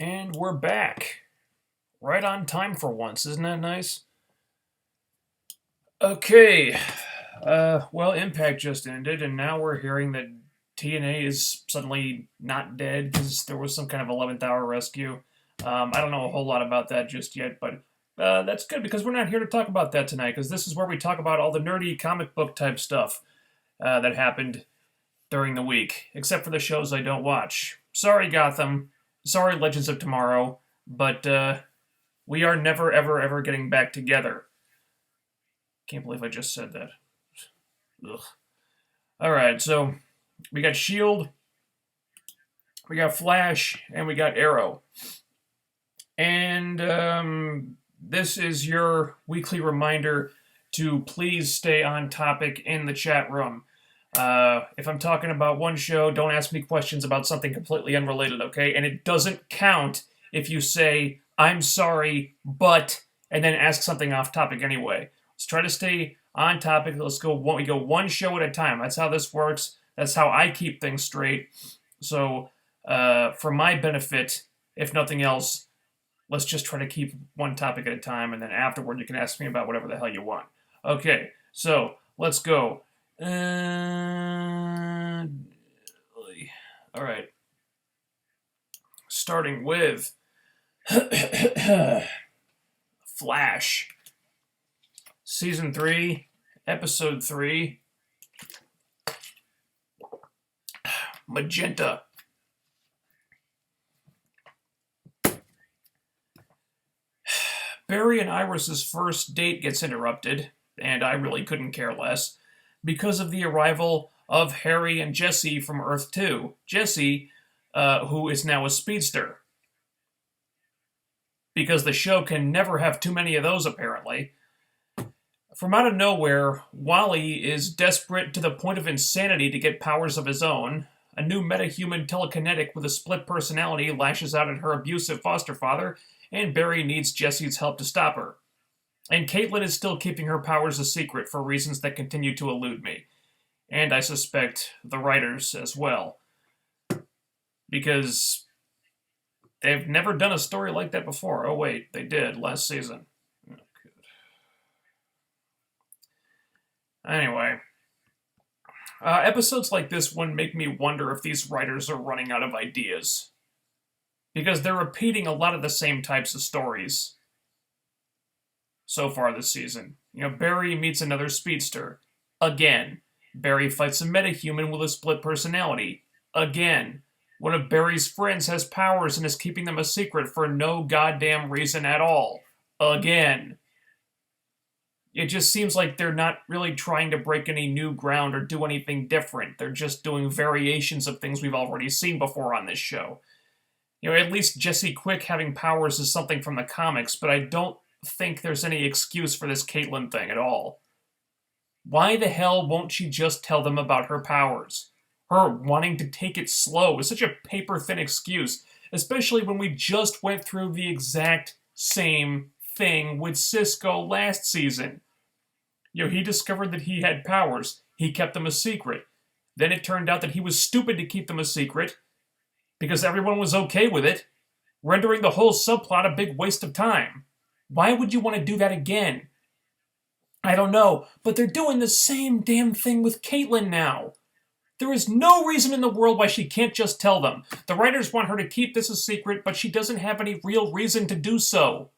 And we're back. Right on time for once, isn't that nice? Okay. Well, Impact just ended, and now we're hearing that TNA is suddenly not dead because there was some kind of 11th hour rescue. I don't know a whole lot about that just yet, but that's good because we're not here to talk about that tonight because this is where we talk about all the nerdy comic book type stuff that happened during the week, except for the shows I don't watch. Sorry, Gotham. Sorry, Legends of Tomorrow. But we are never, ever, ever getting back together. Can't believe I just said that. Ugh. Alright, so we got Shield, we got Flash, and we got Arrow. And this is your weekly reminder to please stay on topic in the chat room. If I'm talking about one show, don't ask me questions about something completely unrelated, okay? And it doesn't count if you say, I'm sorry, but, and then ask something off topic anyway. Let's try to stay on topic. We go one show at a time. That's how this works. That's how I keep things straight. So, for my benefit, if nothing else, let's just try to keep one topic at a time, and then afterward you can ask me about whatever the hell you want. Okay, so, let's go. Alright. Starting with Flash. Season 3, Episode 3. Magenta. Barry and Iris's first date gets interrupted, and I really couldn't care less, because of the arrival of Harry and Jesse from Earth 2. Jesse, who is now a speedster. Because the show can never have too many of those, apparently. From out of nowhere, Wally is desperate to the point of insanity to get powers of his own. A new metahuman telekinetic with a split personality lashes out at her abusive foster father, and Barry needs Jesse's help to stop her. And Caitlin is still keeping her powers a secret for reasons that continue to elude me. And I suspect the writers as well. Because they've never done a story like that before. Oh wait, they did last season. Oh, good. Anyway. Episodes like this one make me wonder if these writers are running out of ideas. Because they're repeating a lot of the same types of stories so far this season. Barry meets another speedster. Again. Barry fights a metahuman with a split personality. Again. One of Barry's friends has powers and is keeping them a secret for no goddamn reason at all. Again. It just seems like they're not really trying to break any new ground or do anything different. They're just doing variations of things we've already seen before on this show. At least Jesse Quick having powers is something from the comics, but I don't think there's any excuse for this Caitlin thing at all. Why the hell won't she just tell them about her powers? Her wanting to take it slow is such a paper-thin excuse, especially when we just went through the exact same thing with Cisco last season. He discovered that he had powers. He kept them a secret. Then it turned out that he was stupid to keep them a secret, because everyone was okay with it, rendering the whole subplot a big waste of time. Why would you want to do that again? I don't know, but they're doing the same damn thing with Caitlin now. There is no reason in the world why she can't just tell them. The writers want her to keep this a secret, but she doesn't have any real reason to do so.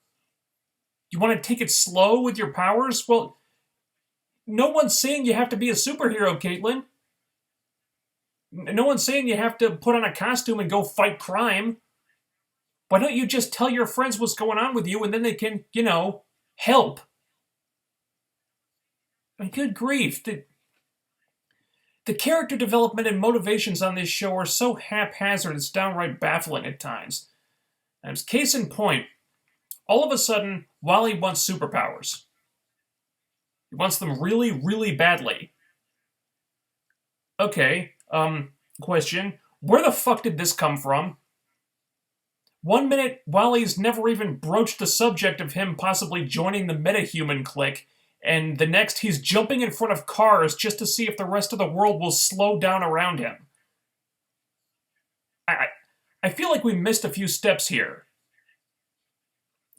You want to take it slow with your powers? Well, no one's saying you have to be a superhero, Caitlin. No one's saying you have to put on a costume and go fight crime. Why don't you just tell your friends what's going on with you and then they can, help? Good grief. The character development and motivations on this show are so haphazard it's downright baffling at times. As case in point, all of a sudden, Wally wants superpowers. He wants them really, really badly. Okay, question. Where the fuck did this come from? One minute, Wally's never even broached the subject of him possibly joining the metahuman clique, and the next he's jumping in front of cars just to see if the rest of the world will slow down around him. I I feel like we missed a few steps here.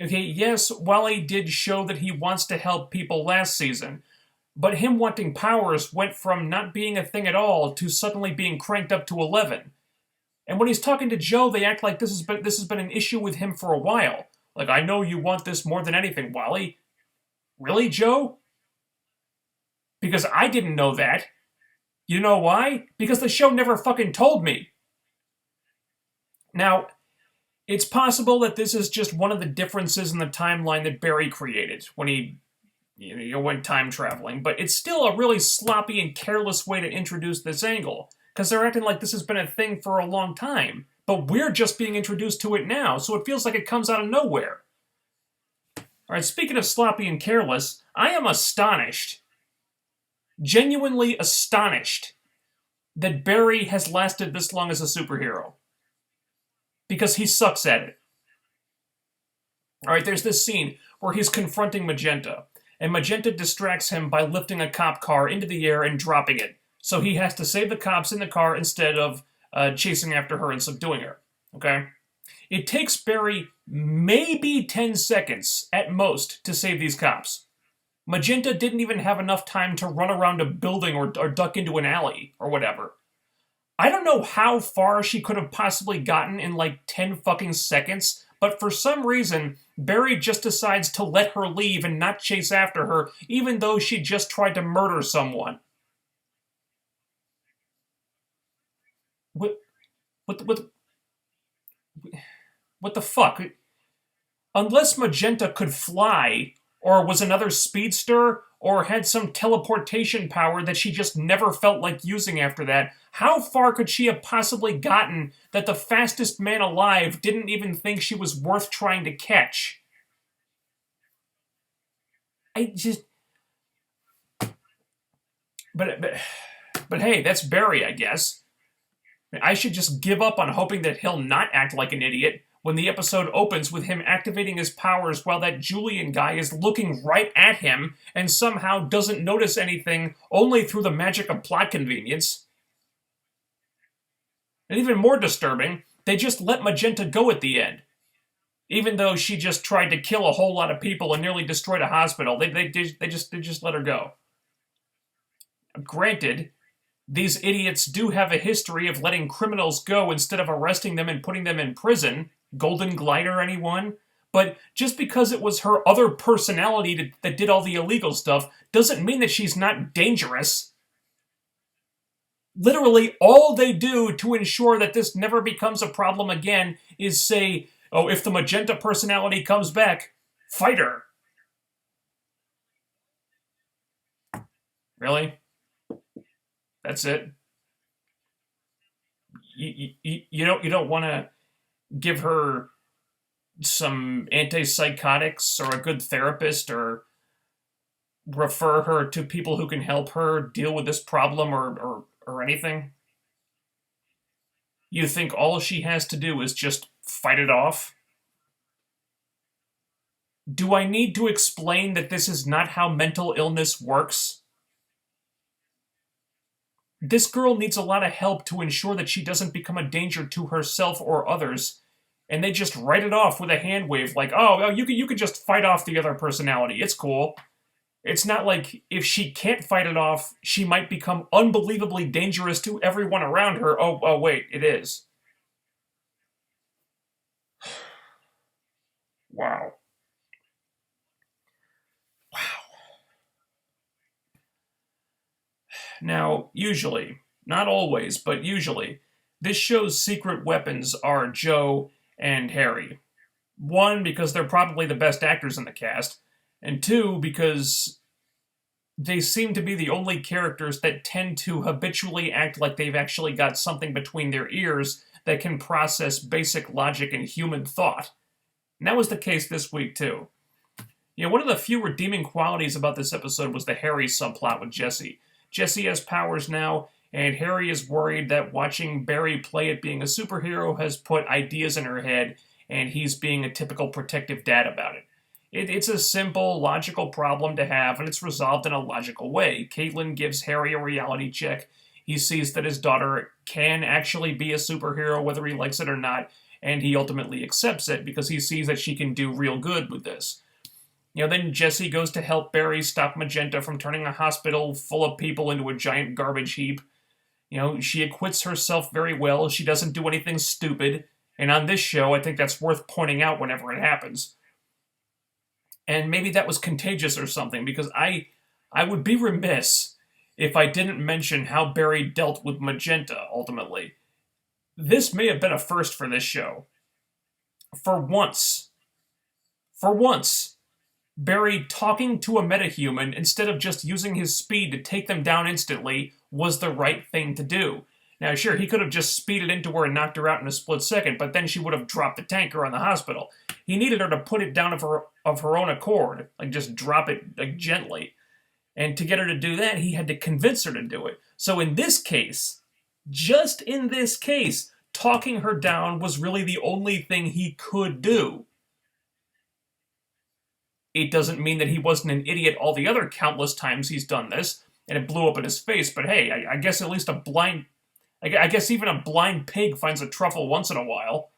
Okay, yes, Wally did show that he wants to help people last season, but him wanting powers went from not being a thing at all to suddenly being cranked up to 11. And when he's talking to Joe, they act like this has been an issue with him for a while. Like, I know you want this more than anything, Wally. Really, Joe? Because I didn't know that. You know why? Because the show never fucking told me. Now, it's possible that this is just one of the differences in the timeline that Barry created when he went time traveling, but it's still a really sloppy and careless way to introduce this angle, because they're acting like this has been a thing for a long time, but we're just being introduced to it now, so it feels like it comes out of nowhere. Alright, speaking of sloppy and careless, I am astonished, genuinely astonished, that Barry has lasted this long as a superhero. Because he sucks at it. Alright, there's this scene where he's confronting Magenta, and Magenta distracts him by lifting a cop car into the air and dropping it. So he has to save the cops in the car instead of chasing after her and subduing her. Okay? It takes Barry maybe 10 seconds at most to save these cops. Magenta didn't even have enough time to run around a building or duck into an alley or whatever. I don't know how far she could have possibly gotten in like 10 fucking seconds, but for some reason, Barry just decides to let her leave and not chase after her, even though she just tried to murder someone. What the fuck? Unless Magenta could fly, or was another speedster, or had some teleportation power that she just never felt like using after that, how far could she have possibly gotten that the fastest man alive didn't even think she was worth trying to catch? But hey, that's Barry, I guess. I should just give up on hoping that he'll not act like an idiot when the episode opens with him activating his powers while that Julian guy is looking right at him and somehow doesn't notice anything only through the magic of plot convenience. And even more disturbing, they just let Magenta go at the end. Even though she just tried to kill a whole lot of people and nearly destroyed a hospital, they just let her go. Granted, these idiots do have a history of letting criminals go instead of arresting them and putting them in prison. Golden Glider, anyone? But just because it was her other personality that did all the illegal stuff doesn't mean that she's not dangerous. Literally, all they do to ensure that this never becomes a problem again is say, oh, if the Magenta personality comes back, fight her. Really? That's it? You don't want to give her some antipsychotics or a good therapist or refer her to people who can help her deal with this problem or anything? You think all she has to do is just fight it off? Do I need to explain that this is not how mental illness works? This girl needs a lot of help to ensure that she doesn't become a danger to herself or others, and they just write it off with a hand wave like, oh, you could just fight off the other personality, it's cool. It's not like if she can't fight it off, she might become unbelievably dangerous to everyone around her. Oh wait, it is. Wow. Now, usually, not always, but usually, this show's secret weapons are Joe and Harry. One, because they're probably the best actors in the cast, and two, because they seem to be the only characters that tend to habitually act like they've actually got something between their ears that can process basic logic and human thought. And that was the case this week, too. One of the few redeeming qualities about this episode was the Harry subplot with Jesse. Jesse has powers now, and Harry is worried that watching Barry play at being a superhero has put ideas in her head, and he's being a typical protective dad about it. It's a simple, logical problem to have, and it's resolved in a logical way. Caitlin gives Harry a reality check. He sees that his daughter can actually be a superhero, whether he likes it or not, and he ultimately accepts it because he sees that she can do real good with this. Then Jesse goes to help Barry stop Magenta from turning a hospital full of people into a giant garbage heap. She acquits herself very well. She doesn't do anything stupid. And on this show, I think that's worth pointing out whenever it happens. And maybe that was contagious or something, because I would be remiss if I didn't mention how Barry dealt with Magenta, ultimately. This may have been a first for this show. For once, Barry talking to a metahuman instead of just using his speed to take them down instantly was the right thing to do. Now, sure, he could have just speeded into her and knocked her out in a split second, but then she would have dropped the tanker on the hospital. He needed her to put it down of her own accord, like just drop it like gently. And to get her to do that, he had to convince her to do it. So in this case, just in this case, talking her down was really the only thing he could do. It doesn't mean that he wasn't an idiot all the other countless times he's done this, and it blew up in his face, but hey, I guess at least I guess even a blind pig finds a truffle once in a while.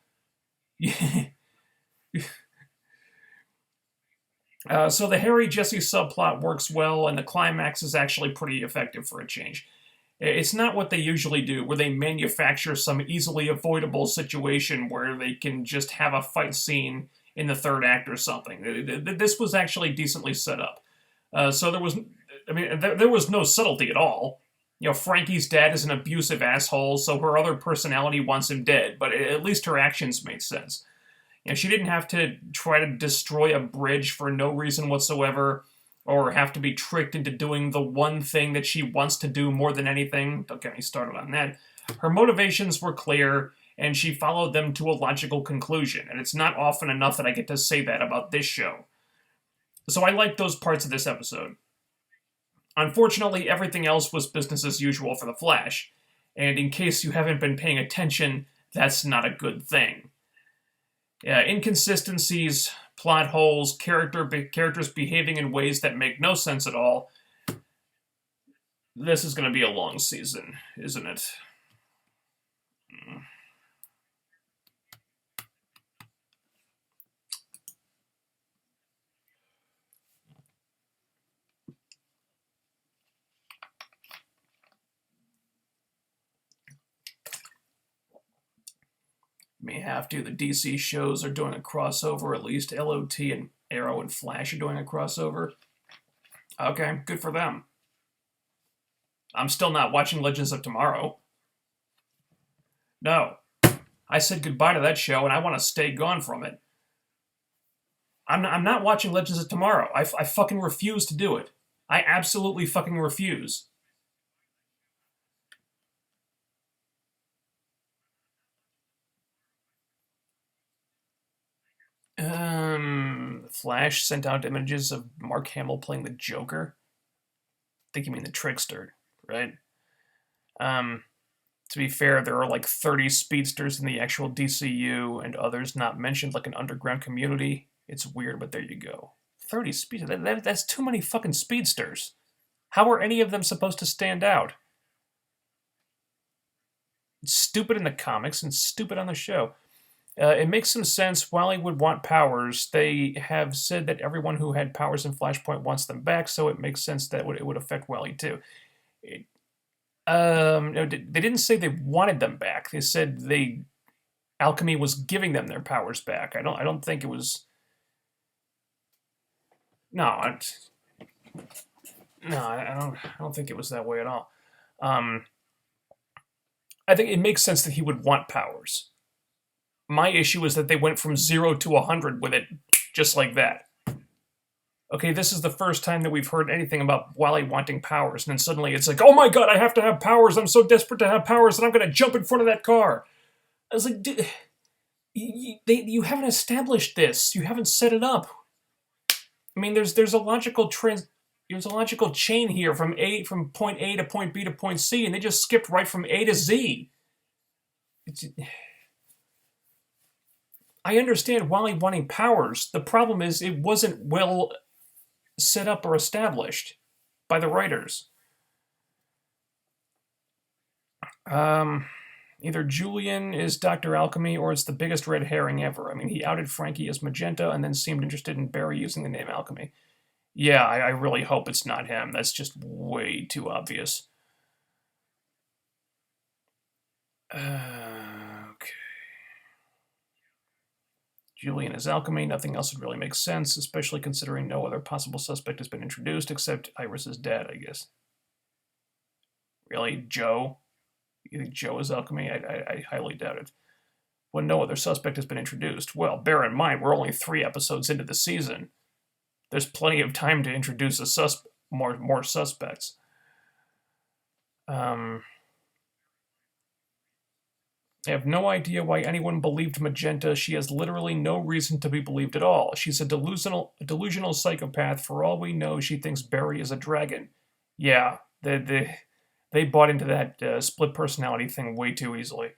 So the Harry Jesse subplot works well, and the climax is actually pretty effective for a change. It's not what they usually do, where they manufacture some easily avoidable situation where they can just have a fight scene in the third act or something. This was actually decently set up. So there was no subtlety at all. Frankie's dad is an abusive asshole, so her other personality wants him dead, but at least her actions made sense. She didn't have to try to destroy a bridge for no reason whatsoever, or have to be tricked into doing the one thing that she wants to do more than anything. Don't get me started on that. Her motivations were clear, and she followed them to a logical conclusion, and it's not often enough that I get to say that about this show. So I liked those parts of this episode. Unfortunately, everything else was business as usual for The Flash, and in case you haven't been paying attention, that's not a good thing. Inconsistencies, plot holes, characters behaving in ways that make no sense at all. This is going to be a long season, isn't it? May have to. The DC shows are doing a crossover. At least LOT and Arrow and Flash are doing a crossover. Okay, good for them. I'm still not watching Legends of Tomorrow. No. I said goodbye to that show, and I want to stay gone from it. I'm not watching Legends of Tomorrow. I fucking refuse to do it. I absolutely fucking refuse. Flash sent out images of Mark Hamill playing the Joker. I think you mean the Trickster, right? To be fair, there are like 30 speedsters in the actual DCU, and others not mentioned, like an underground community. It's weird, but there you go. 30 speedsters. That's too many fucking speedsters. How are any of them supposed to stand out? It's stupid in the comics and stupid on the show. It makes some sense. Wally would want powers. They have said that everyone who had powers in Flashpoint wants them back, so it makes sense that it would affect Wally too. No, they didn't say they wanted them back. They said Alchemy was giving them their powers back. I don't think it was. No, I don't think it was that way at all. I think it makes sense that he would want powers. My issue is that they went from 0 to 100 with it, just like that. Okay, this is the first time that we've heard anything about Wally wanting powers, and then suddenly it's like, oh my god, I have to have powers, I'm so desperate to have powers that I'm going to jump in front of that car. I was like, dude, you haven't established this, you haven't set it up. I mean, there's a logical chain here from point A to point B to point C, and they just skipped right from A to Z. I understand Wally wanting powers. The problem is it wasn't well set up or established by the writers. Either Julian is Dr. Alchemy or it's the biggest red herring ever. I mean, he outed Frankie as Magenta and then seemed interested in Barry using the name Alchemy. Yeah, I really hope it's not him. That's just way too obvious. Okay. Julian is Alchemy. Nothing else would really make sense, especially considering no other possible suspect has been introduced except Iris's dad, I guess. Really? Joe? You think Joe is Alchemy? I highly doubt it. When no other suspect has been introduced. Well, bear in mind, we're only 3 episodes into the season. There's plenty of time to introduce more suspects. I have no idea why anyone believed Magenta. She has literally no reason to be believed at all. She's a delusional psychopath. For all we know, she thinks Barry is a dragon. Yeah, they bought into that split personality thing way too easily.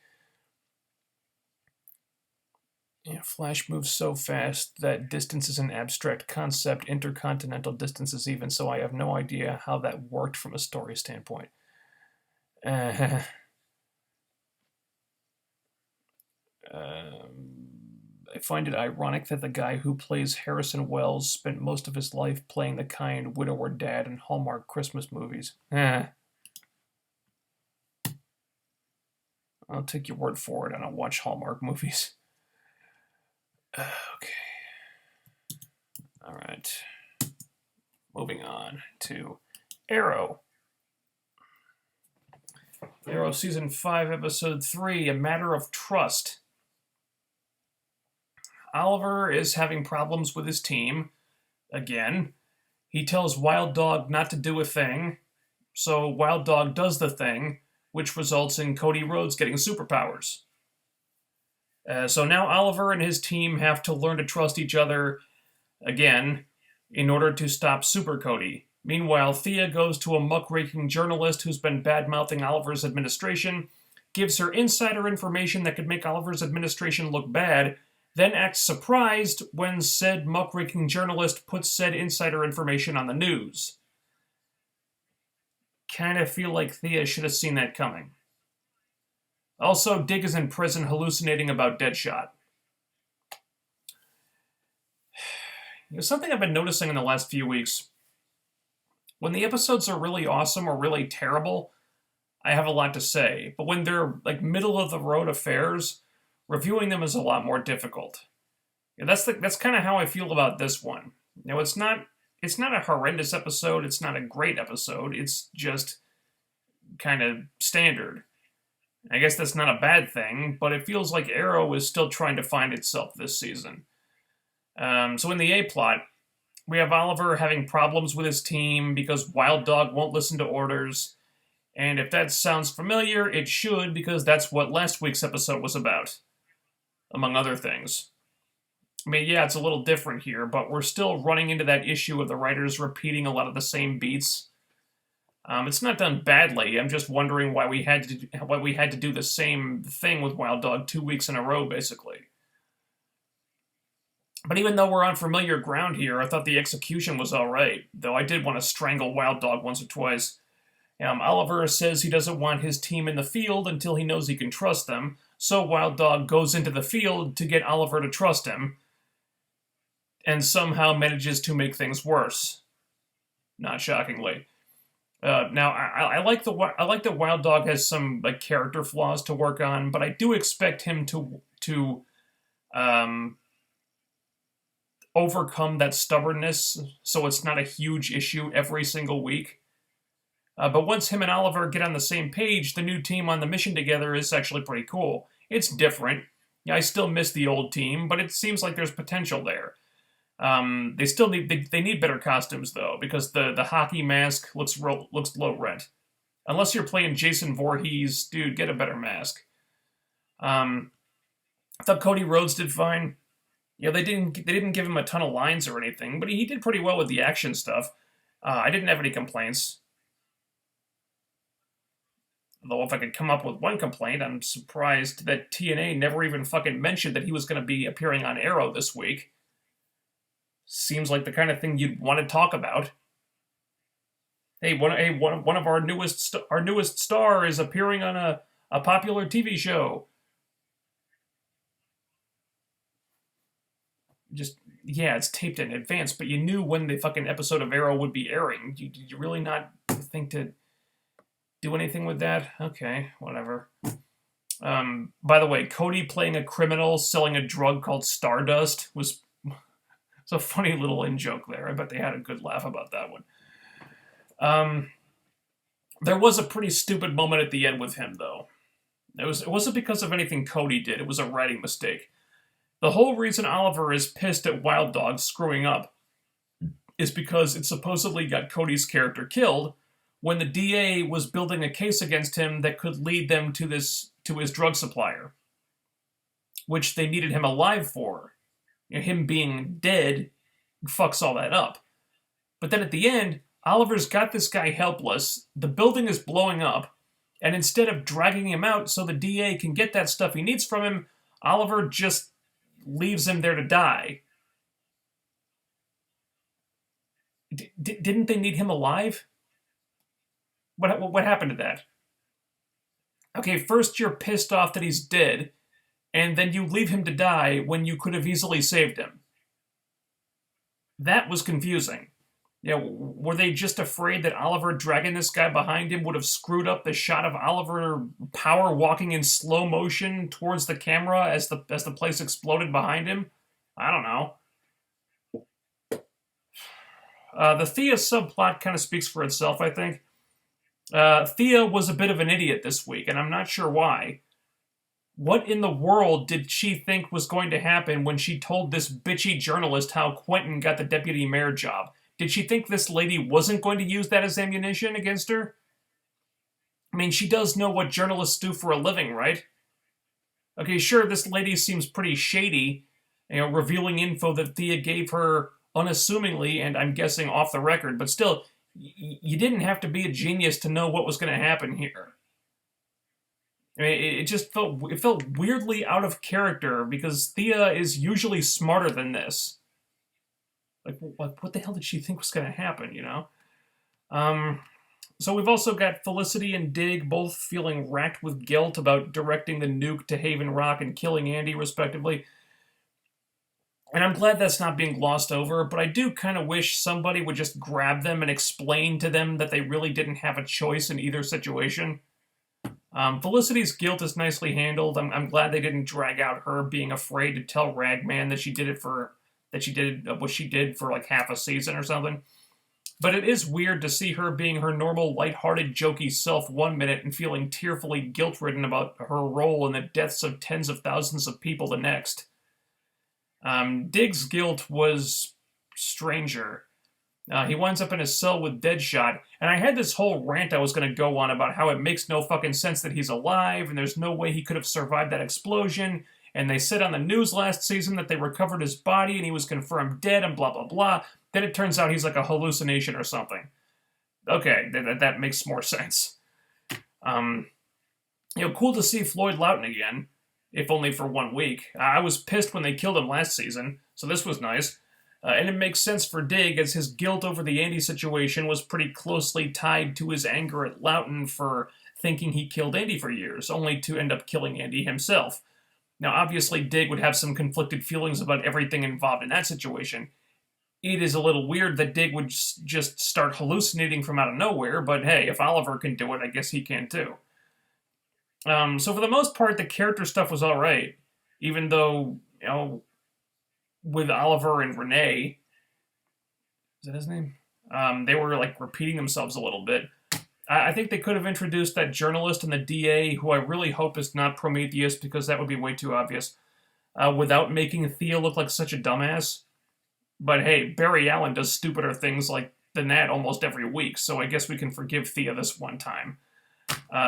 Yeah, Flash moves so fast that distance is an abstract concept, intercontinental distances even, so I have no idea how that worked from a story standpoint. I find it ironic that the guy who plays Harrison Wells spent most of his life playing the kind widower dad in Hallmark Christmas movies. I'll take your word for it. I don't watch Hallmark movies. Okay. All right. Moving on to Arrow. Arrow Season 5, Episode 3, A Matter of Trust. Oliver is having problems with his team. Again. He tells Wild Dog not to do a thing, so Wild Dog does the thing, which results in Cody Rhodes getting superpowers. So now Oliver and his team have to learn to trust each other again in order to stop Super Cody. Meanwhile, Thea goes to a muckraking journalist who's been bad-mouthing Oliver's administration, gives her insider information that could make Oliver's administration look bad, then acts surprised when said muckraking journalist puts said insider information on the news. Kind of feel like Thea should have seen that coming. Also, Dick is in prison hallucinating about Deadshot. Something I've been noticing in the last few weeks. When the episodes are really awesome or really terrible, I have a lot to say. But when they're like middle-of-the-road affairs, reviewing them is a lot more difficult. That's kind of how I feel about this one. It's not a horrendous episode. It's not a great episode. It's just kind of standard. I guess that's not a bad thing, but it feels like Arrow is still trying to find itself this season. So in the A-plot, we have Oliver having problems with his team because Wild Dog won't listen to orders. And if that sounds familiar, it should, because that's what last week's episode was about, among other things. I mean, yeah, it's a little different here, but we're still running into that issue of the writers repeating a lot of the same beats. It's not done badly. I'm just wondering why we had to do the same thing with Wild Dog 2 weeks in a row, basically. But even though we're on familiar ground here, I thought the execution was all right, though I did want to strangle Wild Dog once or twice. Oliver says he doesn't want his team in the field until he knows he can trust them, so Wild Dog goes into the field to get Oliver to trust him, and somehow manages to make things worse. Not shockingly. Now, I like that Wild Dog has some like character flaws to work on, but I do expect him to overcome that stubbornness, so it's not a huge issue every single week. But once him and Oliver get on the same page, the new team on the mission together is actually pretty cool. It's different. I still miss the old team, but it seems like there's potential there. They still need better costumes though, because the hockey mask looks low rent. Unless you're playing Jason Voorhees, dude, get a better mask. I thought Cody Rhodes did fine. They didn't give him a ton of lines or anything, but he did pretty well with the action stuff. I didn't have any complaints. Although if I could come up with one complaint, I'm surprised that TNA never even fucking mentioned that he was going to be appearing on Arrow this week. Seems like the kind of thing you'd want to talk about. Hey, one of our newest star is appearing on a popular TV show. Just, yeah, it's taped in advance, but you knew when the fucking episode of Arrow would be airing. Did you really not think to do anything with that? Okay, whatever. By the way, Cody playing a criminal selling a drug called Stardust was it's a funny little in-joke there. I bet they had a good laugh about that one. There was a pretty stupid moment at the end with him, though. It wasn't because of anything Cody did. It was a writing mistake. The whole reason Oliver is pissed at Wild Dog screwing up is because it supposedly got Cody's character killed when the DA was building a case against him that could lead them to his drug supplier, which they needed him alive for. Him being dead fucks all that up. But then at the end, Oliver's got this guy helpless, the building is blowing up, and instead of dragging him out so the DA can get that stuff he needs from him, Oliver just leaves him there to die. Didn't they need him alive? What happened to that? Okay, first you're pissed off that he's dead, and then you leave him to die when you could have easily saved him. That was confusing. Were they just afraid that Oliver dragging this guy behind him would have screwed up the shot of Oliver power walking in slow motion towards the camera as the place exploded behind him? I don't know. The Thea subplot kind of speaks for itself, I think. Thea was a bit of an idiot this week, and I'm not sure why. What in the world did she think was going to happen when she told this bitchy journalist how Quentin got the deputy mayor job? Did she think this lady wasn't going to use that as ammunition against her? I mean, she does know what journalists do for a living, right? Okay, sure, this lady seems pretty shady, revealing info that Thea gave her unassumingly, and I'm guessing off the record, but still, you didn't have to be a genius to know what was going to happen here. I mean, it just felt weirdly out of character because Thea is usually smarter than this. Like, what the hell did she think was going to happen, So we've also got Felicity and Dig both feeling racked with guilt about directing the nuke to Haven Rock and killing Andy, respectively. And I'm glad that's not being glossed over, but I do kind of wish somebody would just grab them and explain to them that they really didn't have a choice in either situation. Felicity's guilt is nicely handled. I'm glad they didn't drag out her being afraid to tell Ragman that she did what she did for like half a season or something. But it is weird to see her being her normal, lighthearted, jokey self one minute and feeling tearfully guilt-ridden about her role in the deaths of tens of thousands of people the next. Dig's guilt was stranger. He winds up in his cell with Deadshot, and I had this whole rant I was going to go on about how it makes no fucking sense that he's alive, and there's no way he could have survived that explosion, and they said on the news last season that they recovered his body and he was confirmed dead and blah blah blah. Then it turns out he's like a hallucination or something. Okay, that makes more sense. Cool to see Floyd Loughton again, if only for 1 week. I was pissed when they killed him last season, so this was nice. And it makes sense for Dig, as his guilt over the Andy situation was pretty closely tied to his anger at Loughton for thinking he killed Andy for years, only to end up killing Andy himself. Now, obviously, Dig would have some conflicted feelings about everything involved in that situation. It is a little weird that Dig would just start hallucinating from out of nowhere, but hey, if Oliver can do it, I guess he can too. So for the most part, the character stuff was alright, even though, with Oliver and Renee, is that his name? They were like repeating themselves a little bit. I think they could have introduced that journalist and the DA, who I really hope is not Prometheus, because that would be way too obvious, without making Thea look like such a dumbass. But hey, Barry Allen does stupider things than that almost every week, so I guess we can forgive Thea this one time.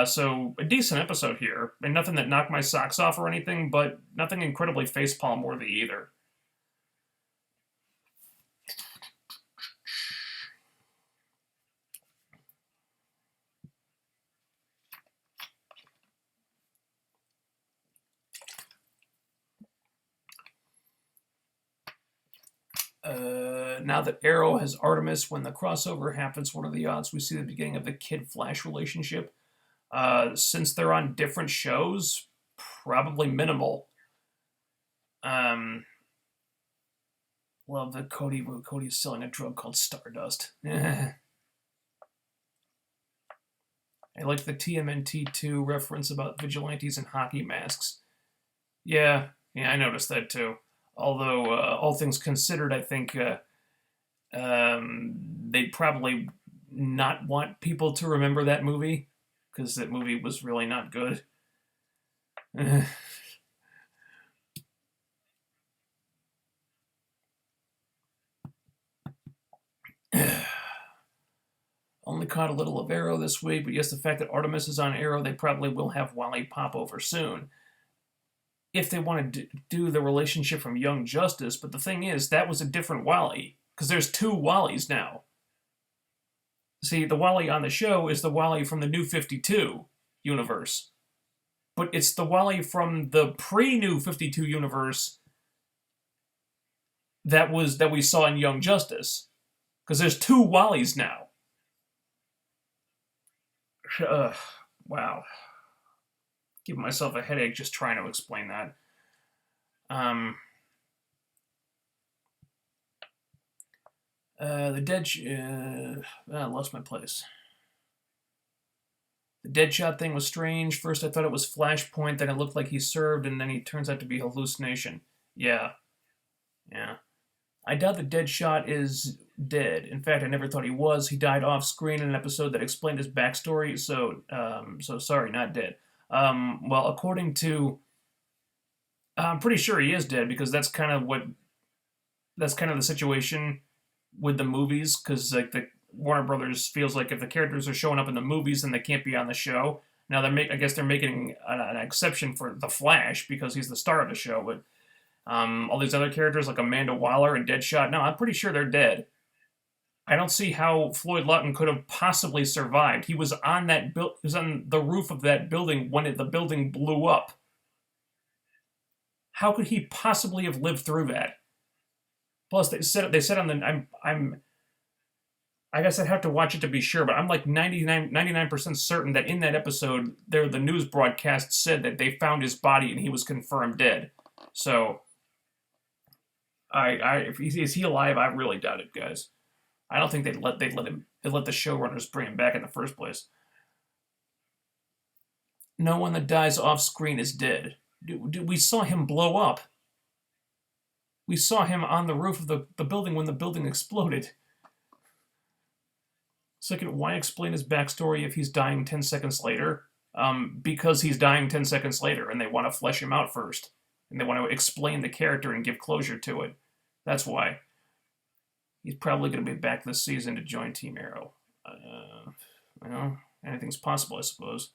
So a decent episode here, and nothing that knocked my socks off or anything, but nothing incredibly facepalm worthy either. Now that Arrow has Artemis, when the crossover happens, what are the odds we see the beginning of the Kid Flash relationship? Since they're on different shows, probably minimal. Love that Cody's selling a drug called Stardust. I like the TMNT2 reference about vigilantes and hockey masks. Yeah, I noticed that too. Although, all things considered, I think they'd probably not want people to remember that movie because that movie was really not good. Only caught a little of Arrow this week, but yes, the fact that Artemis is on Arrow, they probably will have Wally pop over soon. If they want to do the relationship from Young Justice, but the thing is, that was a different Wally, because there's two Wallys now. See, the Wally on the show is the Wally from the New 52 universe, but it's the Wally from the pre-New 52 universe that we saw in Young Justice, because there's two Wallys now. Wow. Giving myself a headache just trying to explain that. The dead... I lost my place. The Deadshot thing was strange. First I thought it was Flashpoint, then it looked like he served, and then he turns out to be hallucination. Yeah. I doubt the Deadshot is dead. In fact, I never thought he was. He died off screen in an episode that explained his backstory, so sorry, not dead. Well, according to... I'm pretty sure he is dead, because that's kind of the situation with the movies, because like the Warner Brothers feels like if the characters are showing up in the movies, then they can't be on the show. Now I guess they're making an exception for the Flash because he's the star of the show, but all these other characters like Amanda Waller and Deadshot, no, I'm pretty sure they're dead. I don't see how Floyd Lawton could have possibly survived. He was on he was on the roof of that building when the building blew up. How could he possibly have lived through that? Plus, they said on the I guess I'd have to watch it to be sure, but I'm like 99% certain that in that episode, the news broadcast said that they found his body and he was confirmed dead. So, is he alive? I really doubt it, guys. I don't think they'd let the showrunners bring him back in the first place. No one that dies off screen is dead. We saw him blow up. We saw him on the roof of the building when the building exploded. Second, why explain his backstory if he's dying 10 seconds later? Because he's dying 10 seconds later, and they want to flesh him out first. And they want to explain the character and give closure to it. That's why. He's probably going to be back this season to join Team Arrow. Anything's possible, I suppose.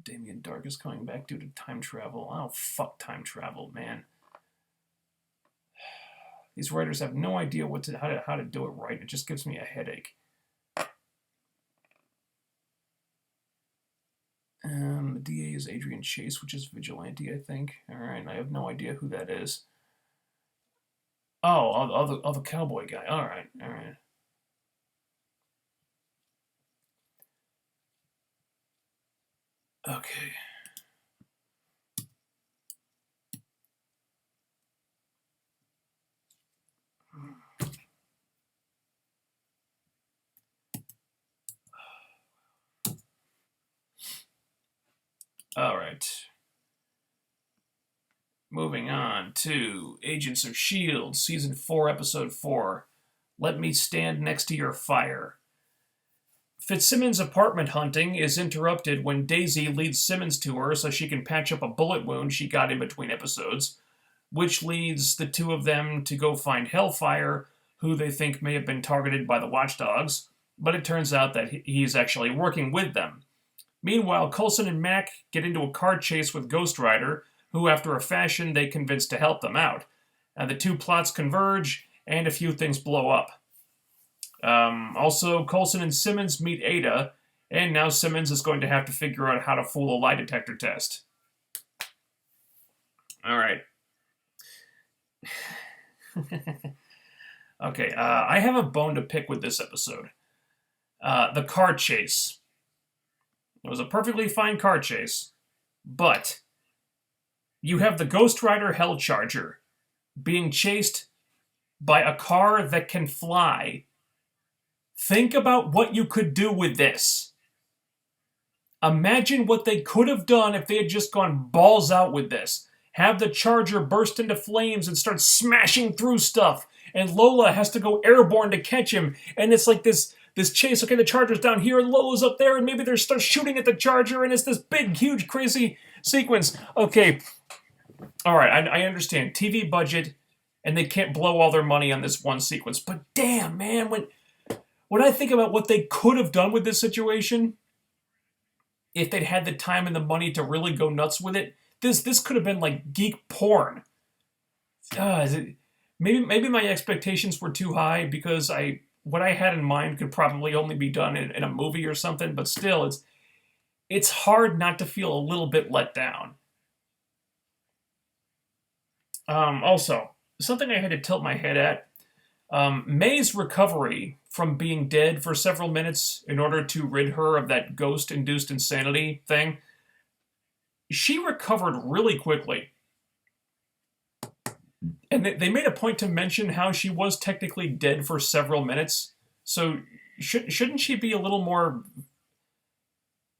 Damien Dark is coming back due to time travel. Oh, fuck time travel, man. These writers have no idea how to do it right. It just gives me a headache. The DA is Adrian Chase, which is Vigilante, I think. Alright, I have no idea who that is. Oh, the cowboy guy. Alright. Okay. Alright. Moving on to Agents of S.H.I.E.L.D., Season 4, Episode 4. Let Me Stand Next to Your Fire. Fitzsimmons' apartment hunting is interrupted when Daisy leads Simmons to her so she can patch up a bullet wound she got in between episodes, which leads the two of them to go find Hellfire, who they think may have been targeted by the Watchdogs, but it turns out that he's actually working with them. Meanwhile, Coulson and Mac get into a car chase with Ghost Rider, who, after a fashion, they convince to help them out. And the two plots converge, and a few things blow up. Also, Coulson and Simmons meet Ada, and now Simmons is going to have to figure out how to fool a lie detector test. Alright. Okay, I have a bone to pick with this episode. The car chase. It was a perfectly fine car chase, but you have the Ghost Rider Hellcharger being chased by a car that can fly. Think about what you could do with this. Imagine what they could have done if they had just gone balls out with this. Have the Charger burst into flames and start smashing through stuff, and Lola has to go airborne to catch him, and it's like this chase. Okay, the Charger's down here, and Lola's up there, and maybe they start shooting at the Charger, and it's this big, huge, crazy sequence. Okay, all right, I understand. TV budget, and they can't blow all their money on this one sequence, but damn, man, when I think about what they could have done with this situation, if they'd had the time and the money to really go nuts with it, this could have been like geek porn. Maybe my expectations were too high because what I had in mind could probably only be done in a movie or something. But still, it's hard not to feel a little bit let down. Also, something I had to tilt my head at. May's recovery from being dead for several minutes in order to rid her of that ghost-induced insanity thing, she recovered really quickly. And they made a point to mention how she was technically dead for several minutes. So shouldn't she be a little more...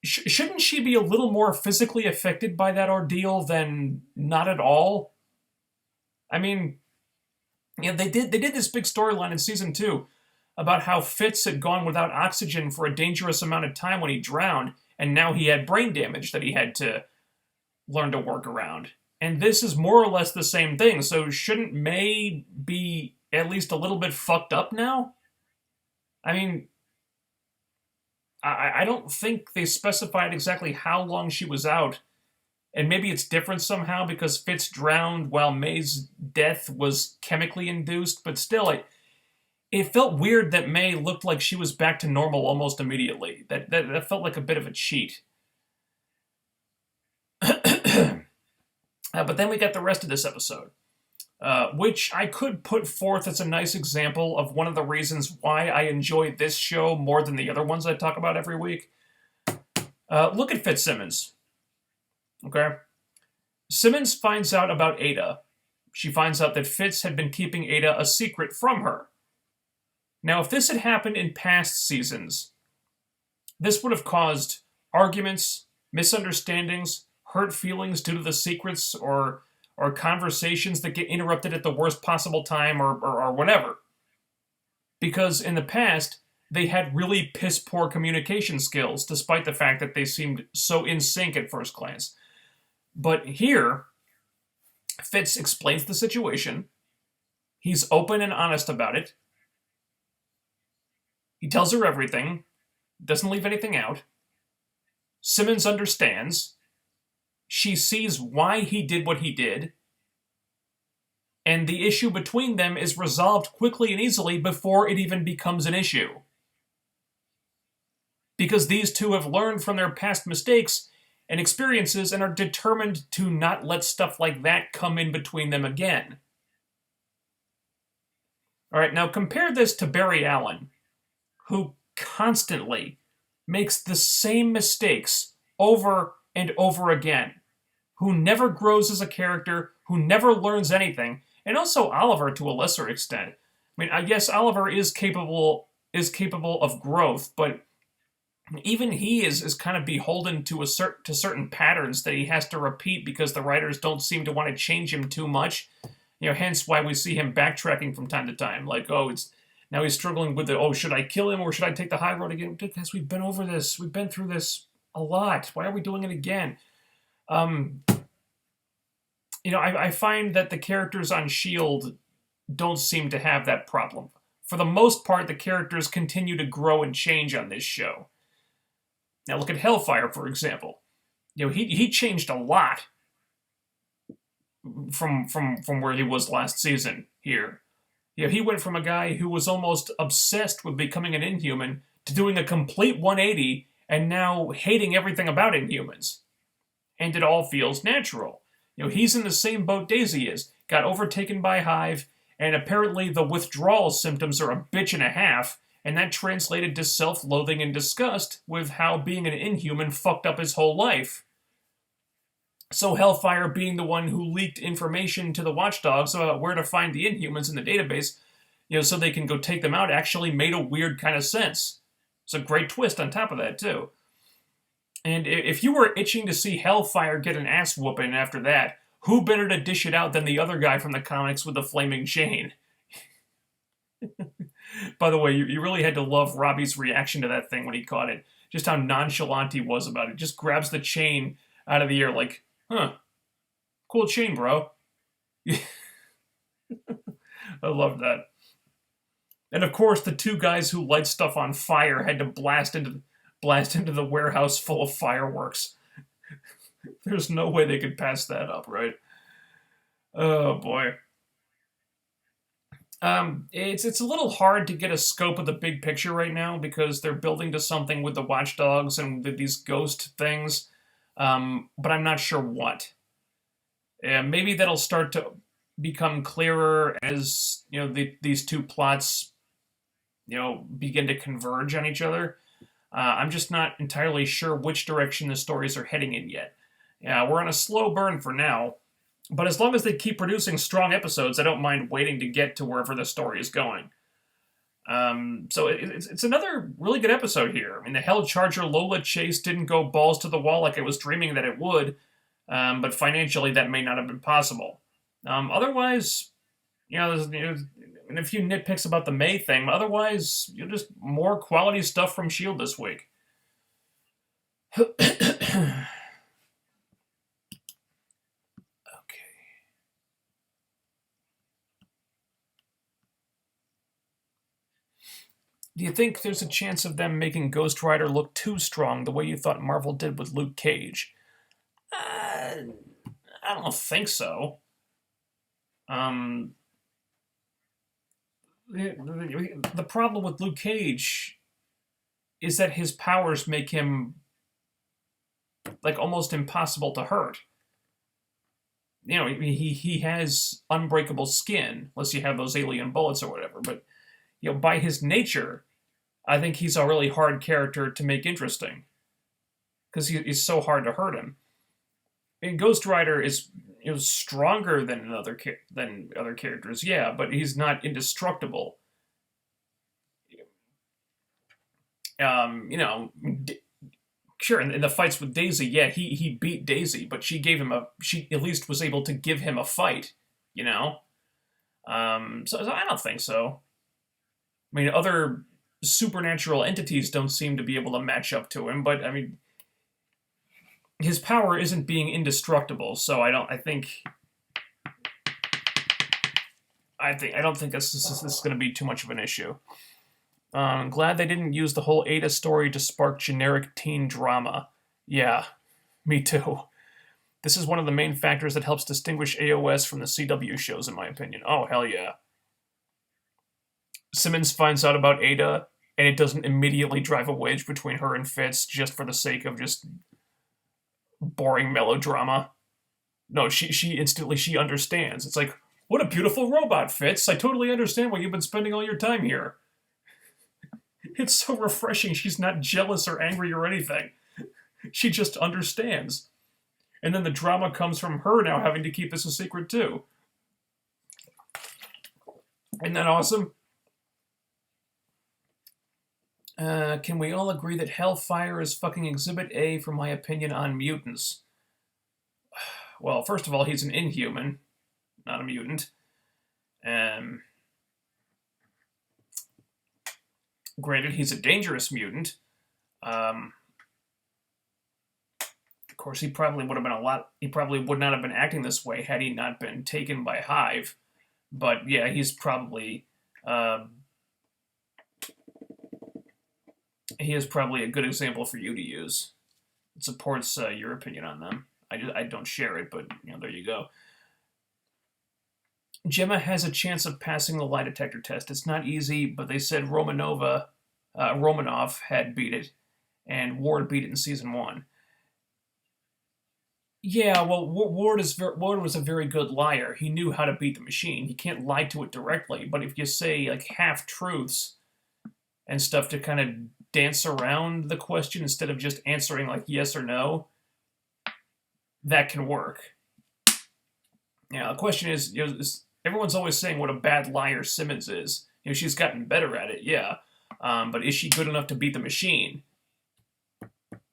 Shouldn't she be a little more physically affected by that ordeal than not at all? I mean... Yeah, they did this big storyline in season 2 about how Fitz had gone without oxygen for a dangerous amount of time when he drowned, and now he had brain damage that he had to learn to work around. And this is more or less the same thing, so shouldn't May be at least a little bit fucked up now? I mean, I don't think they specified exactly how long she was out. And maybe it's different somehow because Fitz drowned while May's death was chemically induced, but still, it felt weird that May looked like she was back to normal almost immediately. That felt like a bit of a cheat. But then we got the rest of this episode, which I could put forth as a nice example of one of the reasons why I enjoy this show more than the other ones I talk about every week. Look at Fitzsimmons. Okay? Simmons finds out about Ada. She finds out that Fitz had been keeping Ada a secret from her. Now, if this had happened in past seasons, this would have caused arguments, misunderstandings, hurt feelings due to the secrets, or conversations that get interrupted at the worst possible time, or whatever. Because in the past, they had really piss-poor communication skills, despite the fact that they seemed so in sync at first glance. But here, Fitz explains the situation. He's open and honest about it. He tells her everything. Doesn't leave anything out. Simmons understands. She sees why he did what he did. And the issue between them is resolved quickly and easily before it even becomes an issue. Because these two have learned from their past mistakes and experiences and are determined to not let stuff like that come in between them again. Alright, now compare this to Barry Allen, who constantly makes the same mistakes over and over again, who never grows as a character, who never learns anything, and also Oliver to a lesser extent. I mean, I guess Oliver is capable of growth, but even he is kind of beholden to certain patterns that he has to repeat because the writers don't seem to want to change him too much. Hence why we see him backtracking from time to time. Like, now he's struggling with should I kill him or should I take the high road again? Because we've been over this. We've been through this a lot. Why are we doing it again? I find that the characters on S.H.I.E.L.D. don't seem to have that problem. For the most part, the characters continue to grow and change on this show. Now look at Hellfire, for example. He changed a lot from where he was last season here. He went from a guy who was almost obsessed with becoming an Inhuman to doing a complete 180 and now hating everything about Inhumans. And it all feels natural. He's in the same boat Daisy is. Got overtaken by Hive, and apparently the withdrawal symptoms are a bitch and a half, and that translated to self-loathing and disgust with how being an Inhuman fucked up his whole life. So Hellfire, being the one who leaked information to the Watchdogs about where to find the Inhumans in the database, so they can go take them out, actually made a weird kind of sense. It's a great twist on top of that, too. And if you were itching to see Hellfire get an ass whooping after that, who better to dish it out than the other guy from the comics with the flaming chain? By the way, you really had to love Robbie's reaction to that thing when he caught it. Just how nonchalant he was about it. Just grabs the chain out of the air like, huh, cool chain, bro. I love that. And of course, the two guys who light stuff on fire had to blast into the warehouse full of fireworks. There's no way they could pass that up, right? Oh boy. It's a little hard to get a scope of the big picture right now because they're building to something with the Watchdogs and with these ghost things, but I'm not sure what. Maybe that'll start to become clearer as these two plots begin to converge on each other. I'm just not entirely sure which direction the stories are heading in yet. Yeah, we're on a slow burn for now, but as long as they keep producing strong episodes, I don't mind waiting to get to wherever the story is going. So it's another really good episode here. I mean, the Hell Charger Lola chase didn't go balls to the wall like I was dreaming that it would, but financially that may not have been possible. Otherwise, there's a few nitpicks about the May thing. Otherwise, just more quality stuff from S.H.I.E.L.D. this week. Okay. Do you think there's a chance of them making Ghost Rider look too strong the way you thought Marvel did with Luke Cage? I don't think so. The problem with Luke Cage is that his powers make him like almost impossible to hurt. He has unbreakable skin, unless you have those alien bullets or whatever. But by his nature, I think he's a really hard character to make interesting because he's so hard to hurt him. And Ghost Rider is stronger than other characters, yeah, but he's not indestructible. Sure, in the fights with Daisy, yeah, he beat Daisy, but she at least was able to give him a fight, So I don't think so. I mean, other supernatural entities don't seem to be able to match up to him, but I mean, his power isn't being indestructible, so I don't think this is going to be too much of an issue. I'm glad they didn't use the whole Ada story to spark generic teen drama. Yeah, me too. This is one of the main factors that helps distinguish AOS from the CW shows, in my opinion. Oh, hell yeah. Simmons finds out about Ada, and it doesn't immediately drive a wedge between her and Fitz just for the sake of just boring melodrama. No, she instantly understands. It's like, what a beautiful robot, Fitz. I totally understand why you've been spending all your time here. It's so refreshing. She's not jealous or angry or anything. She just understands. And then the drama comes from her now having to keep this a secret too. Isn't that awesome? Can we all agree that Hellfire is fucking Exhibit A for my opinion on mutants? Well, first of all, he's an Inhuman, not a mutant. Granted, he's a dangerous mutant. Of course, he probably would not have been acting this way had he not been taken by Hive. But yeah, he's probably he is probably a good example for you to use. It supports your opinion on them. I don't share it, but there you go. Gemma has a chance of passing the lie detector test. It's not easy, but they said Romanoff had beat it, and Ward beat it in season 1. Yeah, well, Ward was a very good liar. He knew how to beat the machine. He can't lie to it directly, but if you say like half truths and stuff to kind of dance around the question instead of just answering like yes or no, that can work. Yeah, the question is, everyone's always saying what a bad liar Simmons is. She's gotten better at it, yeah, but is she good enough to beat the machine?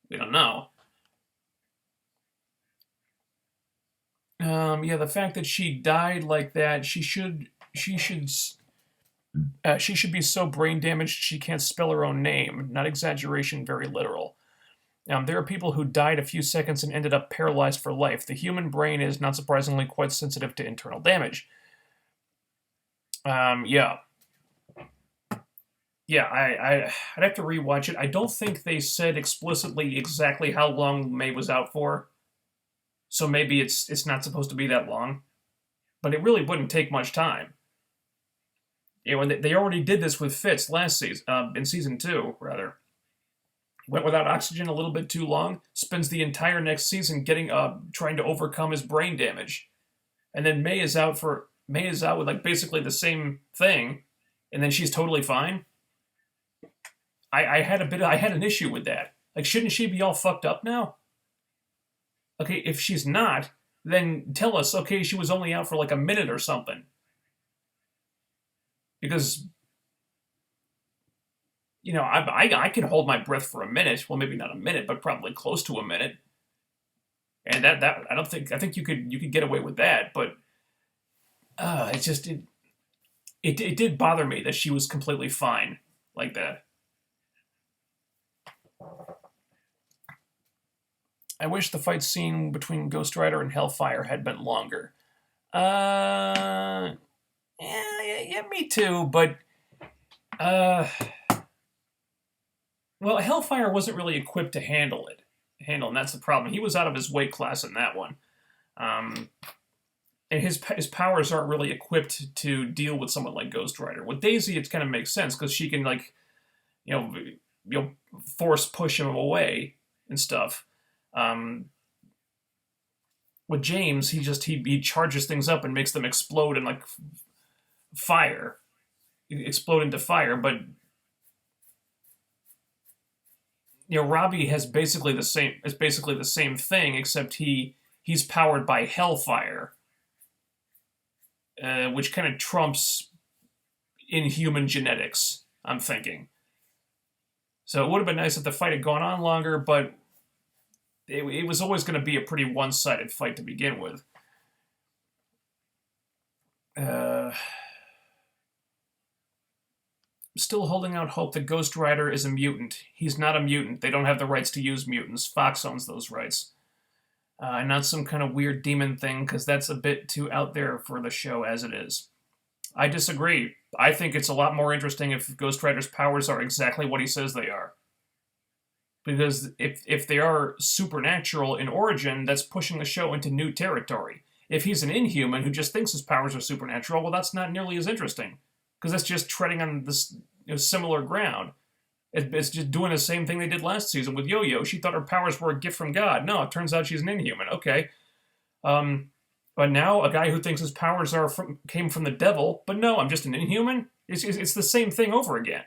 We don't know. Yeah, the fact that she died like that, she should be so brain damaged she can't spell her own name. Not exaggeration, very literal. There are people who died a few seconds and ended up paralyzed for life. The human brain is, not surprisingly, quite sensitive to internal damage. Yeah. Yeah, I'd have to rewatch it. I don't think they said explicitly exactly how long May was out for, so maybe it's not supposed to be that long. But it really wouldn't take much time. And they already did this with Fitz last season, in season two, rather. Went without oxygen a little bit too long. Spends the entire next season getting trying to overcome his brain damage, and then May is out with like basically the same thing, and then she's totally fine. I had an issue with that. Like, shouldn't she be all fucked up now? Okay, if she's not, then tell us. Okay, she was only out for like a minute or something, because I can hold my breath for a minute. Well, maybe not a minute, but probably close to a minute. And that I think you could get away with that, but it just it did bother me that she was completely fine like that. I wish the fight scene between Ghost Rider and Hellfire had been longer. Yeah, yeah, me too. But uh, well, Hellfire wasn't really equipped to and that's the problem. He was out of his weight class in that one. Um, and his powers aren't really equipped to deal with someone like Ghost Rider. With Daisy, it kind of makes sense because she can like you know force push him away and stuff. Um, with James, he charges things up and makes them explode in like fire, explode into fire. But Robbie has basically the same. It's basically the same thing, except he's powered by hellfire, which kind of trumps inhuman genetics. I'm thinking. So it would have been nice if the fight had gone on longer, but it was always going to be a pretty one-sided fight to begin with. Still holding out hope that Ghost Rider is a mutant. He's not a mutant. They don't have the rights to use mutants. Fox owns those rights. Not some kind of weird demon thing, because that's a bit too out there for the show as it is. I disagree. I think it's a lot more interesting if Ghost Rider's powers are exactly what he says they are. Because if they are supernatural in origin, that's pushing the show into new territory. If he's an inhuman who just thinks his powers are supernatural, well, that's not nearly as interesting. Because that's just treading on this similar ground. It's just doing the same thing they did last season with Yo-Yo. She thought her powers were a gift from God. No, it turns out she's an inhuman. Okay. But now a guy who thinks his powers came from the devil, but no, I'm just an inhuman? It's the same thing over again.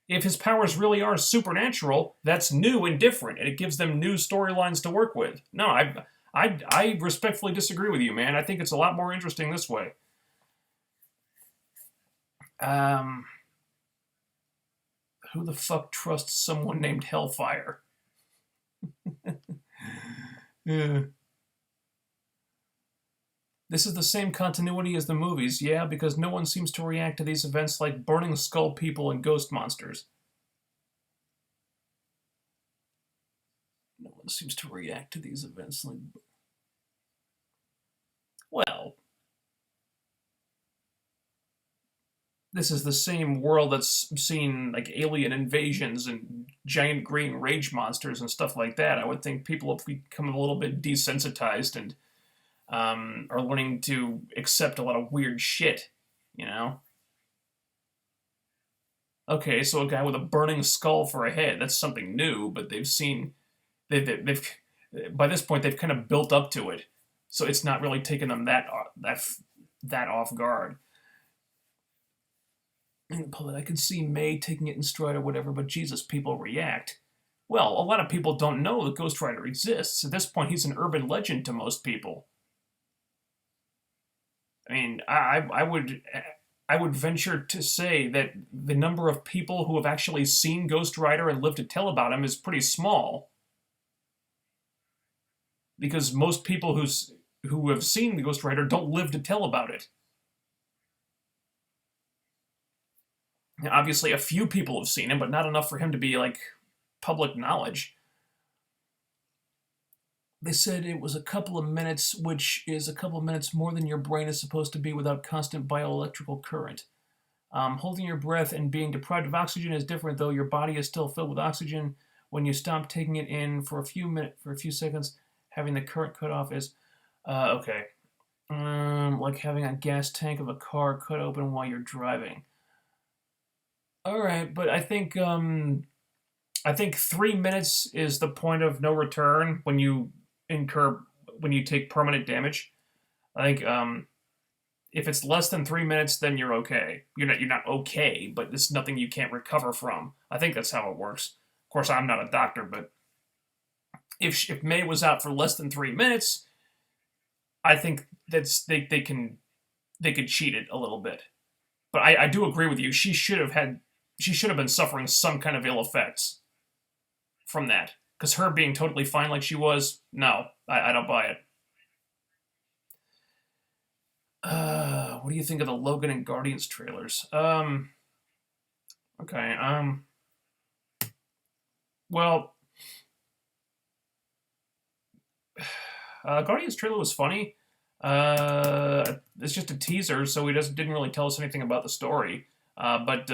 If his powers really are supernatural, that's new and different, and it gives them new storylines to work with. No, I respectfully disagree with you, man. I think it's a lot more interesting this way. Who the fuck trusts someone named Hellfire? Yeah. This is the same continuity as the movies, yeah, because no one seems to react to these events like burning skull people and ghost monsters. No one seems to react to these events like. Well, this is the same world that's seen like alien invasions and giant green rage monsters and stuff like that. I would think people have become a little bit desensitized and are learning to accept a lot of weird shit, you know? Okay, so a guy with a burning skull for a head, that's something new, but they've by this point they've kind of built up to it, so it's not really taking them that off guard. I could see May taking it in stride or whatever, but Jesus, people react. Well, a lot of people don't know that Ghost Rider exists. At this point, he's an urban legend to most people. I mean, I would venture to say that the number of people who have actually seen Ghost Rider and lived to tell about him is pretty small. Because most people who have seen the Ghost Rider don't live to tell about it. Now, obviously, a few people have seen him, but not enough for him to be like public knowledge. They said it was a couple of minutes, which is a couple of minutes more than your brain is supposed to be without constant bioelectrical current. Holding your breath and being deprived of oxygen is different, though. Your body is still filled with oxygen. When you stop taking it in for a few seconds, having the current cut off is okay. Like having a gas tank of a car cut open while you're driving. All right, but I think 3 minutes is the point of no return when you take permanent damage. I think if it's less than 3 minutes, then you're okay. You're not okay, but it's nothing you can't recover from. I think that's how it works. Of course, I'm not a doctor, but if May was out for less than 3 minutes, I think they could cheat it a little bit. But I do agree with you. She should have been suffering some kind of ill effects from that. Because her being totally fine like she was, no, I don't buy it. What do you think of the Logan and Guardians trailers? Okay, well, Guardians trailer was funny. It's just a teaser, so he didn't really tell us anything about the story. But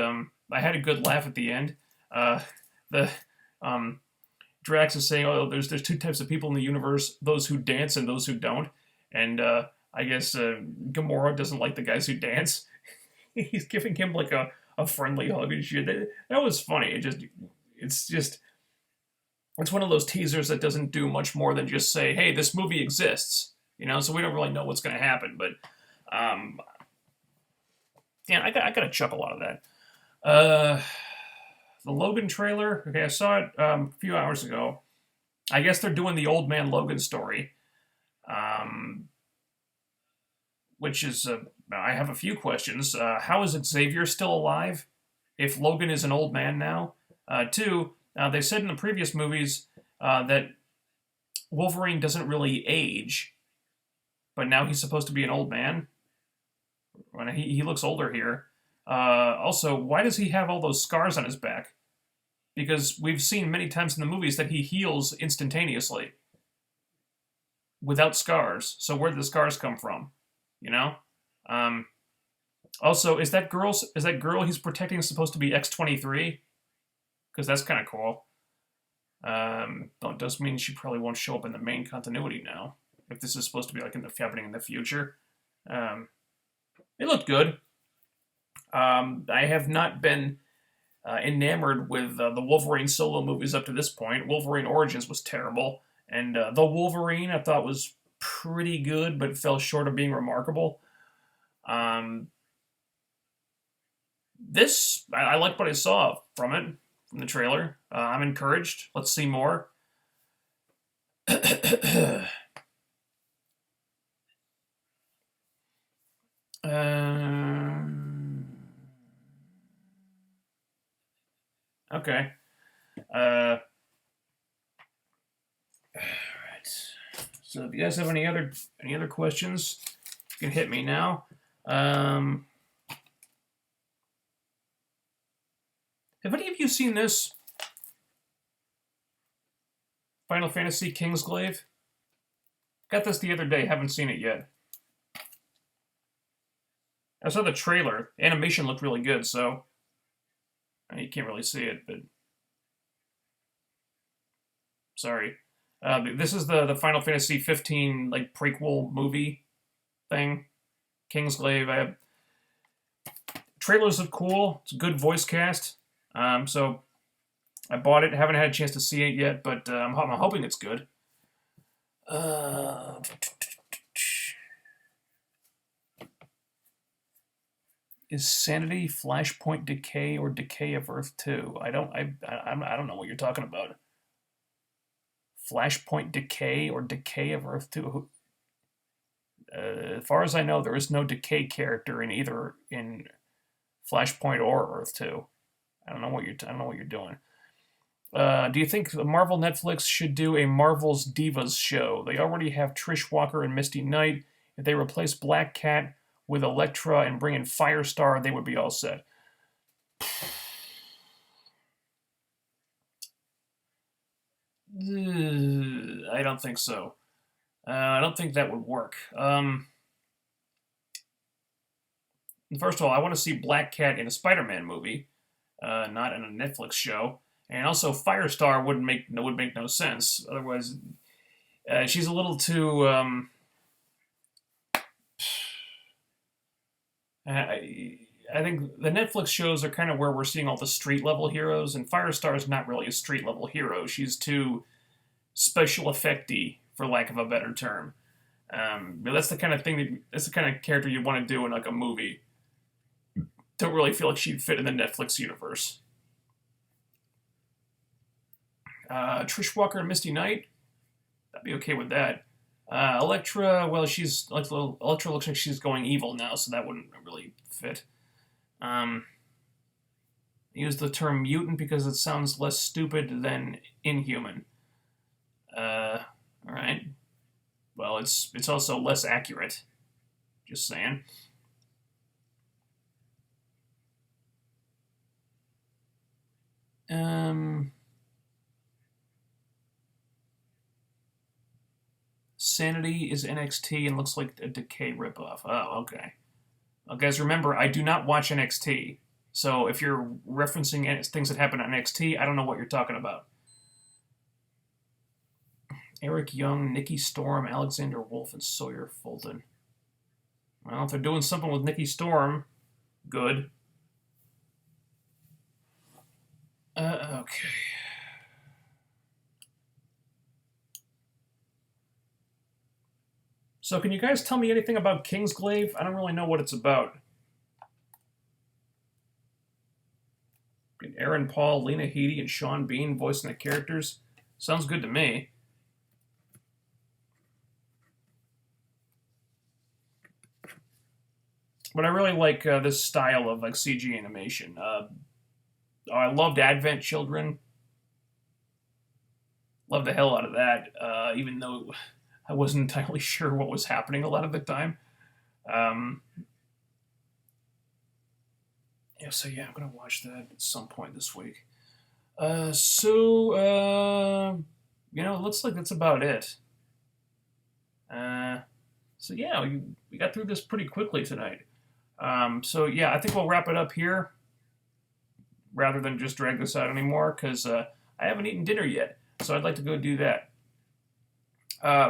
I had a good laugh at the end. The Drax is saying, "Oh, there's two types of people in the universe: those who dance and those who don't." And I guess Gamora doesn't like the guys who dance. He's giving him like a friendly hug and shit. That was funny. It's one of those teasers that doesn't do much more than just say, "Hey, this movie exists." So we don't really know what's going to happen. But yeah, I got a chuckle out of that. The Logan trailer. Okay, I saw it a few hours ago. I guess they're doing the old man Logan story, which is I have a few questions. How is Xavier still alive if Logan is an old man now? Two, they said in the previous movies that Wolverine doesn't really age, but now he's supposed to be an old man. He looks older here. Also, why does he have all those scars on his back? Because we've seen many times in the movies that he heals instantaneously without scars. So where did the scars come from? Also, is that girl he's protecting supposed to be X-23? Because that's kind of cool. Though it does mean she probably won't show up in the main continuity now. If this is supposed to be like happening in the future. It looked good. I have not been enamored with the Wolverine solo movies up to this point. Wolverine Origins was terrible. And The Wolverine I thought was pretty good, but fell short of being remarkable. This, I like what I saw from it, from the trailer. I'm encouraged. Let's see more. Okay. All right. So if you guys have any other questions, you can hit me now. Have any of you seen this? Final Fantasy Kingsglaive? Got this the other day, haven't seen it yet. I saw the trailer. Animation looked really good, so you can't really see it, but sorry. This is the Final Fantasy 15 like prequel movie thing. Kingsglaive. Trailers look cool. It's a good voice cast. So I bought it. Haven't had a chance to see it yet, but I'm hoping it's good. Uh, is Sanity Flashpoint Decay or Decay of Earth 2? I don't know what you're talking about. Flashpoint Decay or Decay of Earth 2? As far as I know, there is no Decay character in either in Flashpoint or Earth 2. I don't know what you're doing. Do you think Marvel Netflix should do a Marvel's Divas show? They already have Trish Walker and Misty Knight. If they replace Black Cat with Elektra and bring in Firestar, they would be all set. I don't think so. I don't think that would work. First of all, I want to see Black Cat in a Spider-Man movie, not in a Netflix show. And also, Firestar would make no sense. Otherwise, she's a little too. I think the Netflix shows are kind of where we're seeing all the street level heroes, and Firestar is not really a street level hero. She's too special effecty, for lack of a better term. But that's the kind of thing that's the kind of character you want to do in like a movie. Don't really feel like she'd fit in the Netflix universe. Trish Walker and Misty Knight, I'd be okay with that. Elektra, well, Elektra looks like she's going evil now, so that wouldn't really fit. Use the term mutant because it sounds less stupid than inhuman. All right. Well, it's also less accurate. Just saying. Sanity is NXT and looks like a Decay ripoff. Oh, okay. Well, guys, remember, I do not watch NXT. So if you're referencing things that happen on NXT, I don't know what you're talking about. Eric Young, Nikki Storm, Alexander Wolf, and Sawyer Fulton. Well, if they're doing something with Nikki Storm, good. Okay. So can you guys tell me anything about Kingsglaive? I don't really know what it's about. Aaron Paul, Lena Headey, and Sean Bean voicing the characters. Sounds good to me. But I really like this style of like CG animation. I loved Advent Children. Loved the hell out of that, even though I wasn't entirely sure what was happening a lot of the time. So I'm gonna watch that at some point this week. It looks like that's about it. We got through this pretty quickly tonight. I think we'll wrap it up here rather than just drag this out anymore because I haven't eaten dinner yet, so I'd like to go do that.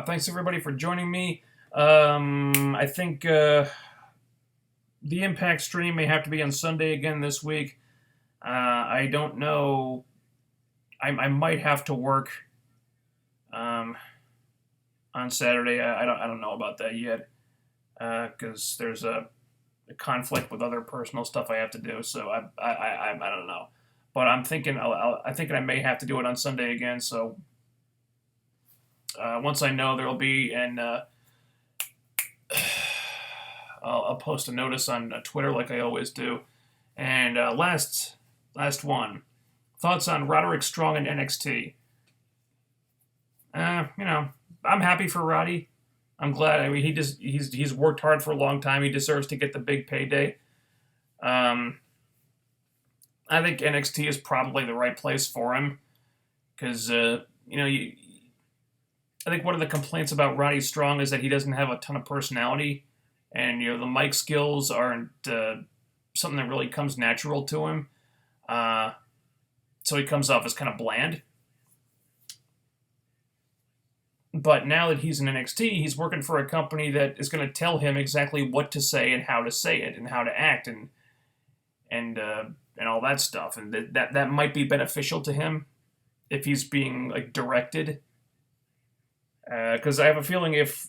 Thanks everybody for joining me. I think the Impact stream may have to be on Sunday again this week. I don't know. I might have to work on Saturday. I don't know about that yet because there's a conflict with other personal stuff I have to do. So I don't know. But I'm thinking I may have to do it on Sunday again. So once I know, there'll be I'll post a notice on Twitter like I always do. And last one, thoughts on Roderick Strong and NXT. I'm happy for Roddy. I'm glad. I mean, he's worked hard for a long time. He deserves to get the big payday. I think NXT is probably the right place for him because I think one of the complaints about Roddy Strong is that he doesn't have a ton of personality, and the mic skills aren't something that really comes natural to him. So he comes off as kind of bland. But now that he's in NXT, he's working for a company that is going to tell him exactly what to say and how to say it and how to act and all that stuff. And that might be beneficial to him if he's being like directed Because I have a feeling if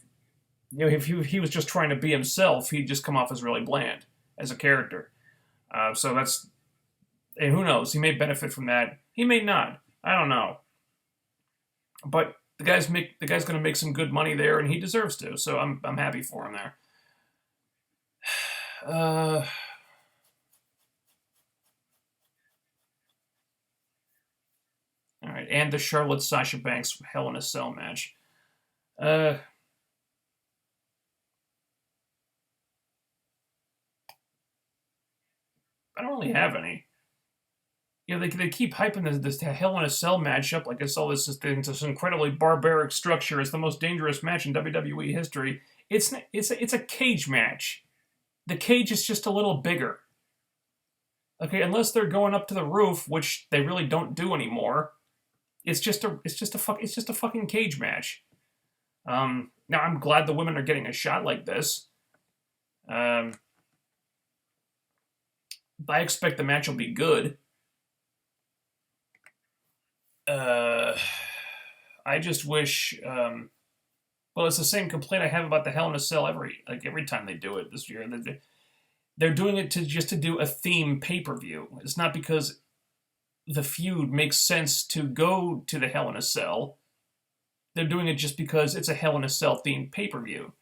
if he was just trying to be himself, he'd just come off as really bland as a character. So that's, and who knows? He may benefit from that. He may not. I don't know. But the guy's going to make some good money there, and he deserves to. So I'm happy for him there. Uh, all right, and the Charlotte Sasha Banks Hell in a Cell match. Uh, I don't really have any. They keep hyping this Hell in a Cell matchup like it's all this incredibly barbaric structure. It's the most dangerous match in WWE history. It's a cage match. The cage is just a little bigger. Okay, unless they're going up to the roof, which they really don't do anymore. It's just a fucking cage match. Now I'm glad the women are getting a shot like this. Um, I expect the match will be good. Uh, I just wish. Well, it's the same complaint I have about the Hell in a Cell every time they do it this year. They're doing it to do a theme pay per view. It's not because the feud makes sense to go to the Hell in a Cell. They're doing it just because it's a Hell in a Cell themed pay per view.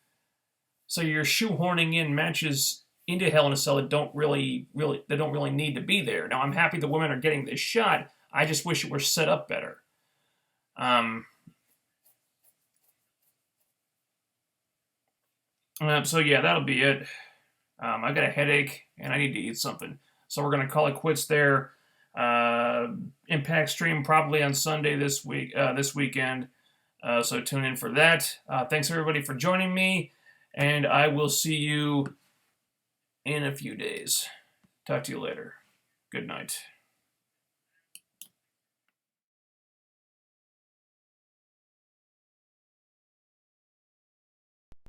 So you're shoehorning in matches into Hell in a Cell that don't really need to be there. Now I'm happy the women are getting this shot. I just wish it were set up better. Um, so yeah, that'll be it. I got a headache and I need to eat something. So we're gonna call it quits there. Impact stream probably on Sunday this weekend. So tune in for that. Thanks everybody for joining me, and I will see you in a few days. Talk to you later. Good night.